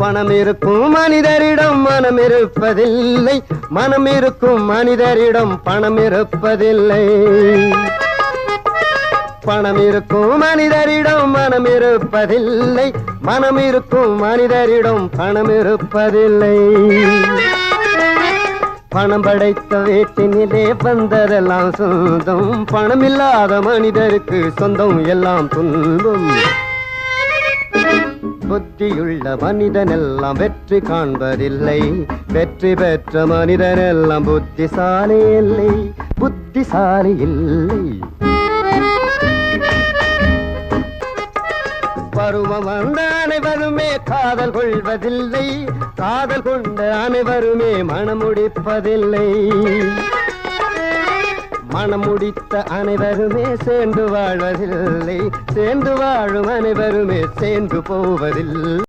பணம் இருக்கும் மனிதரிடம் மனம் இருப்பதில்லை, மனம் இருக்கும் மனிதரிடம் பணம் இருப்பதில்லை. பணம் இருக்கும் மனிதரிடம் மனம் இருப்பதில்லை, மனம் இருக்கும் மனிதரிடம் பணம் இருப்பதில்லை. பணம் படைத்த வீட்டினிலே வந்ததெல்லாம் சொந்தம், பணம் இல்லாத மனிதருக்கு சொந்தம் எல்லாம் துன்பம். புத்தியுள்ள மனிதனெல்லாம் வெற்றி காண்பதில்லை, வெற்றி பெற்ற மனிதனெல்லாம் புத்திசாலி இல்லை, புத்திசாலி இல்லை. பருவம் வந்த அனைவருமே காதல் கொள்வதில்லை, காதல் கொண்ட அனைவருமே மணமுடிப்பதில்லை. மணமுடித்த அனைவருமே சேர்ந்து வாழ்வதில்லை, சேர்ந்து வாழும் அனைவருமே சேர்ந்து போவதில்லை.